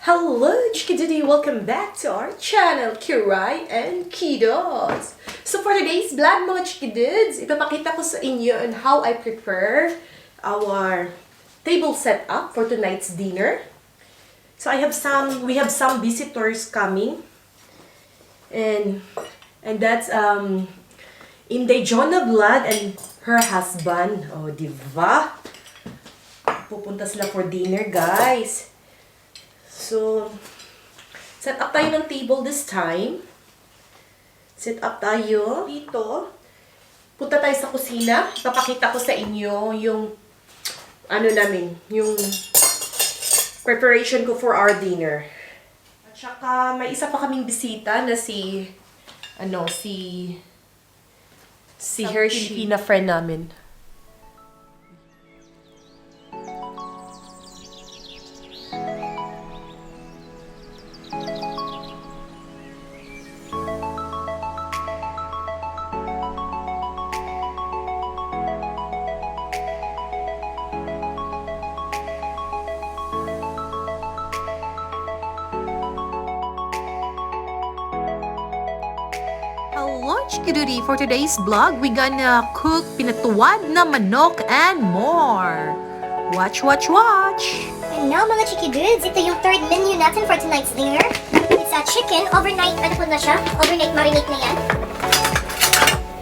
Hello, Chikidudi! Welcome back to our channel, Kiray and Kiddos! So for today's vlog, mga Chikidudes, ipapakita ko sa inyo on how I prepare our table setup for tonight's dinner. So we have some visitors coming. And that's Inday Jonah Blood and her husband. Oh, diba? Pupunta sila for dinner, guys. So, set up tayo ng table this time. Set up tayo dito. Punta tayo sa kusina. Papakita ko sa inyo yung yung preparation ko for our dinner. At saka may isa pa kaming bisita na si Hershey, Filipina friend namin. Hello, Chikidudi! For today's vlog, we gonna cook pinatuwad na manok and more. Watch, watch, watch! And now mga Chikidudes, ito yung third menu natin for tonight's dinner. It's a chicken, overnight, na siya? Overnight marinate na yan.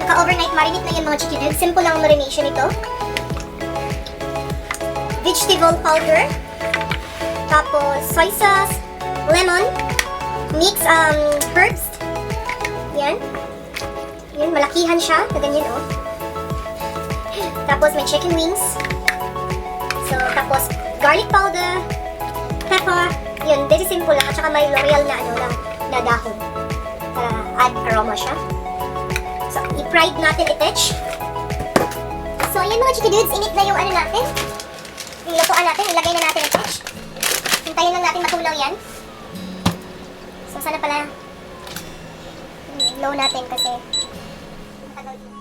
Naka-overnight marinate na yan mga Chikidudes. Simple lang marination ito. Vegetable powder. Tapos soy sauce, lemon, mix herbs. Yan. Yan, malakihan siya. Na ganyan, oh. Tapos may chicken wings. So, tapos garlic powder, pepper. Yun, very simple lang. At saka may L'Oreal na dahon. Para add aroma siya. So, i-fried natin itech. So, yan mga Chikidudes. Init na yung natin. Yung lutuan natin. Ilagay na natin itech. Hintayin lang natin matunaw yan. So, sana pala low natin kasi matagal din.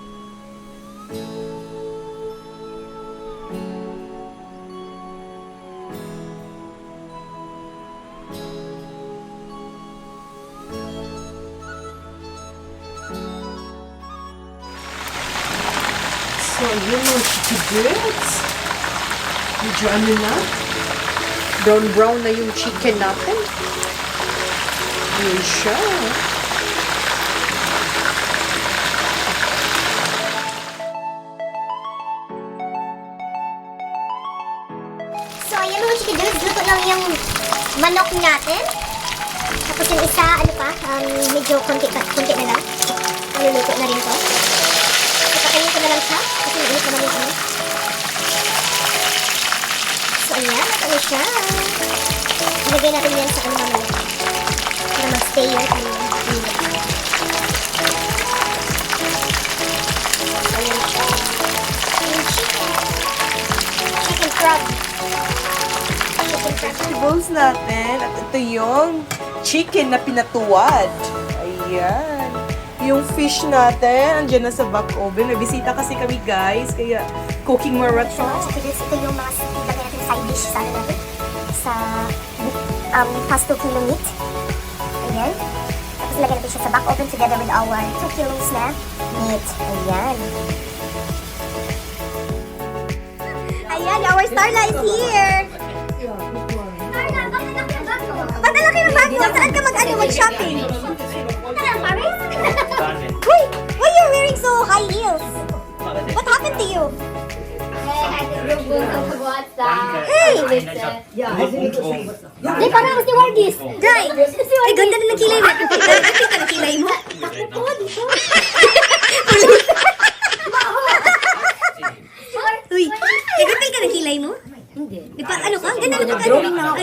So, yun yung Chikidudes. Medyo na. Brown na yung chicken natin. Yun siya. So, ayan mga Chikidudes, luto lang yung manok natin. Tapos yung isa, medyo konti na lang. Maluluto na rin to. Ipakainin ko na lang siya, kasi mainit naman yung So, ayan, ano siya. Ilagay natin yan sa mamaya. Para mag-stay yan. Ayan siya. Yung chicken crab. Vegetables natin. At ito yung chicken na pinatuwad. Ayan. Yung fish natin, andyan na sa back oven. May bisita kasi kami, guys. Kaya, cooking marathon. So, ito yung mga ilagay natin side dish sa natin. Sa pasto kilo meat. Ayan. Tapos ilagay natin siya sa back oven together with our 2 kilos na meat. Ayan. Ayan, our Starla is here! Starla, ba't ang laki ng bag mo? Saan ka mag-shopping? Paris? Wait, why are you wearing so high heels? What happened to you? Hey! Day, parang si Wardis. Day! Ay, ganda na ng kilay mo. Nakakit ka ng kilay mo? Takot dito. Uy, nagapil ka ng kilay mo? Hindi. Di pa, ano ka? Ang ganda na ng drawing na ako.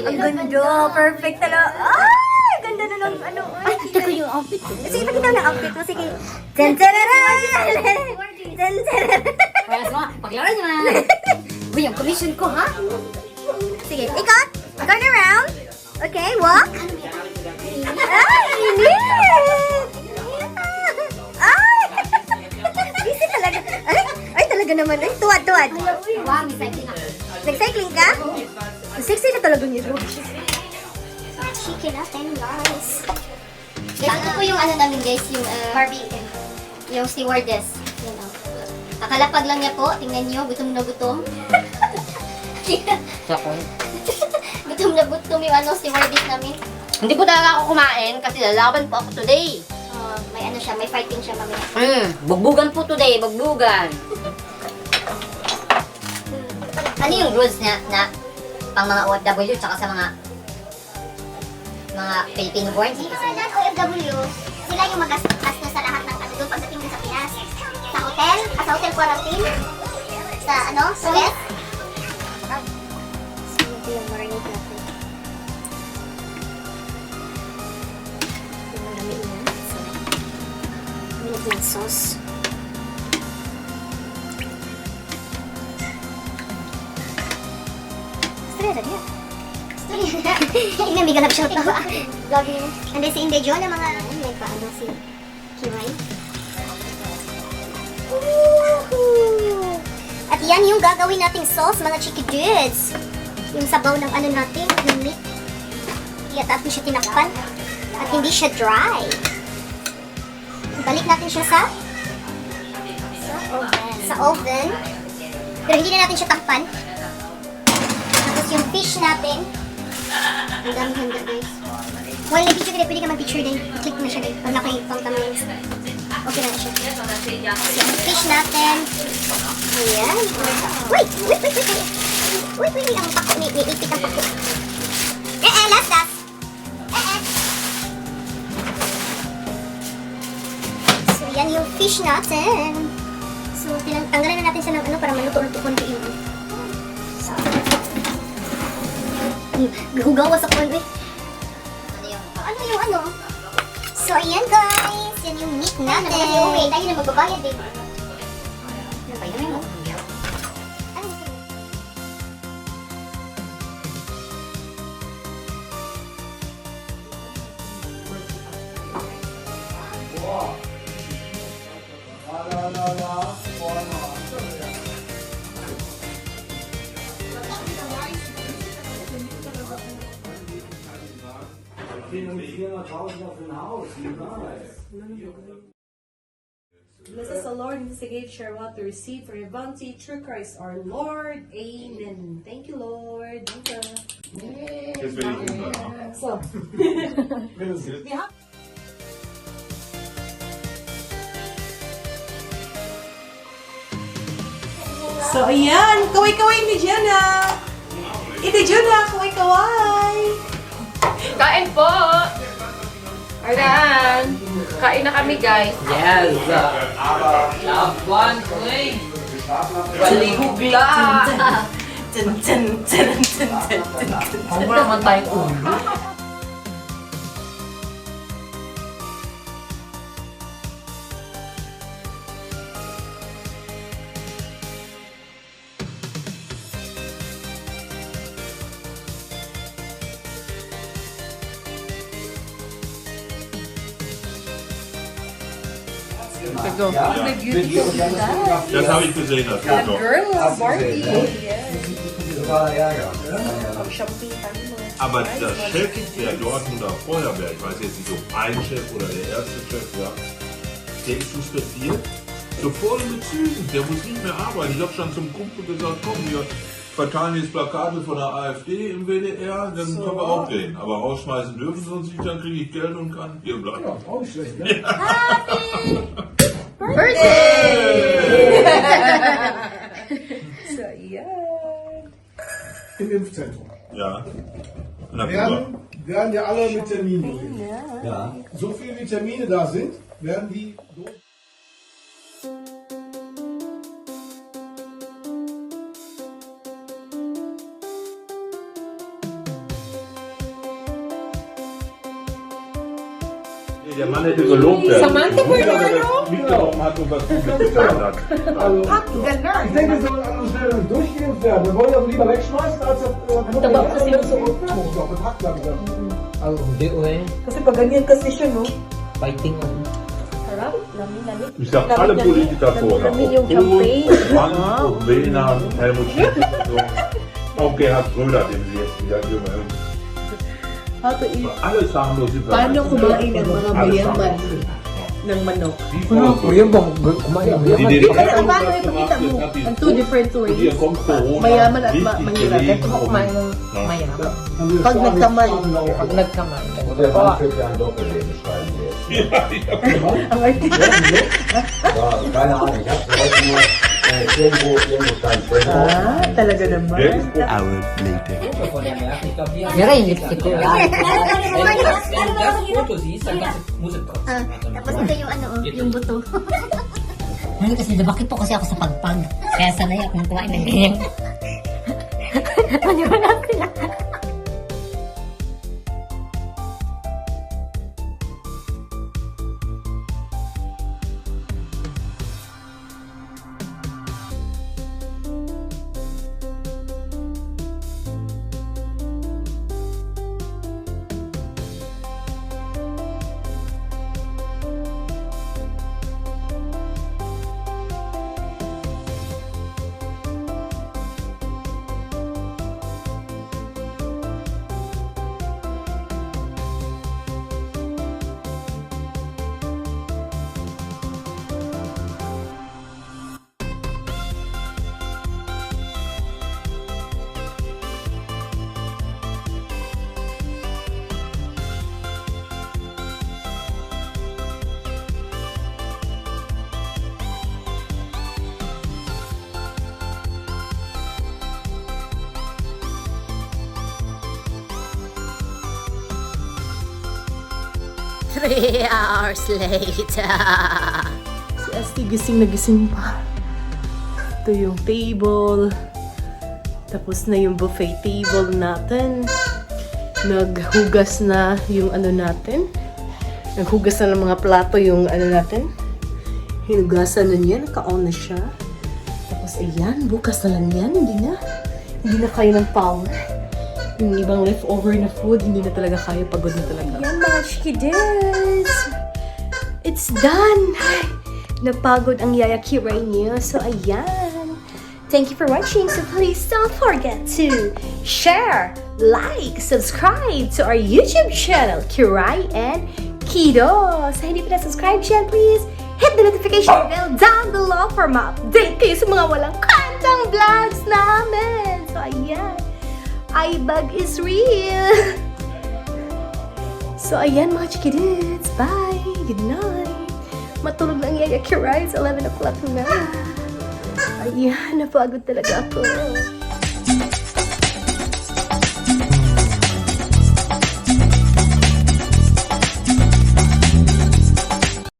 Ang ganda. Perfect talaga. Ay, ganda na ng Ay, kita ko yung outfit ko. Sige, pakita mo na outfit mo. Sige. Tantarara! Tantarara! Paglaro niyo na. Uy, yung commission ko, ha? Sige, ikot. Turn around. Okay, walk. Ay, init! Ay! Busy talaga. Ay, talaga naman. Ay, tuwad. Wow, may cycling ako. Nag-cycling ka? Sexy na talaga niya. chicken natin, guys. Guys, ito po yung ano namin guys, yung Barbie. yung stewardess. Yan o. Kakalapag lang niya po. Tingnan niyo, gutom na gutom. Gutom na gutom yung ano, stewardess namin. Hindi po talaga ako kumain kasi lalaban po ako today. May ano siya, may fighting siya mamaya. Bugbugan po today, bugbugan. Ano yung rules niya na pang mga OFW tsaka sa mga Filipino born Yung citizen? mga non-OFW, sila yung magastos sa lahat ng ano doon pagdating doon sa Pinas. Sa hotel, sa hotel quarantine, sa ano, Suez. So, ito yung marinate natin. Yung dami niya. So, minute ng sauce. Stress na niya. Ini may galap shout out. Vlogging. And then si Inday Jo na mga may paano si Kiray. Woohoo! At yan yung gagawin nating sauce mga Chikiddos. Yung sabaw ng ano natin, yung meat. At natin siya tinakpan. At hindi siya dry. Balik natin siya sa oven. Pero hindi na natin siya takpan. Tapos yung fish natin. Ang dami handa guys. While nag-picture ka, pwede ka mag-picture din. Click na siya guys. Pag nakikita ang thumbnails. Okay na siya. Yung fish natin. Ayan. Wait! Wait! Ang pako. May ipit ang pako. Last. So, yan yung fish natin. So, tanggalan na natin siya ng ano para maluto-luto konti yung Gugawa sa corn eh. Ano yung ano? So, ayan guys. Yan yung meat natin. Tayo na magbabayad eh. Ano ba yun? Ano yun? Bless us, the Lord, and gave share what to receive for your bounty through Christ our Lord. Amen. Thank you, Lord. Thank you. Jetzt will ich runter. So, so ayan, kaway-kaway ni Jenna. Ito Jenna, kaway-kaway. Kain po! Ayan! Kain na kami, guys. Yes! Laban ko eh! Baligugla! Huwag mo naman tayong ulo. Das habe ich gesehen, das Foto. Girl, Barbie. Aber der Chef der Dortmunder Feuerwehr, ich weiß jetzt nicht, ob ein Chef oder der erste Chef, ja, der ist suspendiert. So voll mit Zügen, der muss nicht mehr arbeiten. Ich habe schon zum Kumpel gesagt, komm, wir verteilen jetzt Plakate von der AfD im WDR, dann können wir auch gehen. Aber rausschmeißen dürfen sie uns nicht, dann kriege ich Geld und kann hier bleiben. Ja, auch nicht schlecht, ne? So, yeah. Im Impfzentrum. Ja. Na, super. Werden ja alle mit Terminen belegt. Ja. So viele wie Termine da sind, werden die durch. Der Mann hätte gelobt werden. Samantha mitgenommen hat und was Gutes getan hat. Ich denke, es soll an schnell durchgeimpft werden. Wir wollen das lieber wegschmeißen, als verpackt werden. Also, Hindi eh. Kasi pag ganyan kasi siya, no? Fighting on. Harap, lami-lami. Ich sag alle Politiker vor. Auch Kohl, Brandt, Wehner, Helmut Schmidt. So. Auch Gerhard Schröder, den sie jetzt wieder jünger. How to eat? Alles harmlos. Paano kumain ang mga mayaman ng manok? Kuya ba, kumain mo yan? Paano ipakita mo? Ang two different ways. Mayaman at mahirap. Ito mo kumain ng mayaman. Pag nagkamay. Pag nagkamay. Und der Mann führt ja ein Doppelleben, schreiben wir jetzt. Ang artista. Ja, keine Ahnung, ich hab's heute nur irgendwo stand. Talaga naman. Kiray, lipstick ko. Tapos ito yung ano, yung buto. Ano kasi nabakit po kasi ako sa pagpag. Kaya sanay akong kumain ng ganyan. Maniwala sila. Three hours later. Si Asti gising na gising pa. Ito yung table. Tapos na yung buffet table natin. Naghugas na yung ano natin. Naghugas na ng mga plato yung ano natin. Hinugasan na niya. Naka-on na siya. Tapos ayan, bukas na lang yan. Hindi na kaya ng power. Yung ibang leftover na food, hindi na talaga kaya. Pagod na talaga. Ayan mga Chikiddos! It's done! Ay, napagod ang Yaya Kiray niyo. So ayan. Thank you for watching. So please don't forget to share, like, subscribe to our YouTube channel, Kiray and Kiddos. Sa hindi pa na-subscribe dyan, please hit the notification bell down below for ma-update kayo sa mga walang kwentang vlogs namin. So ayan. iBug is real. So ayan mga Chikiddos. Bye. Good night. Matulog na ang Yaya Kiray. It's 11 o'clock na. Ayan, napagod talaga ako.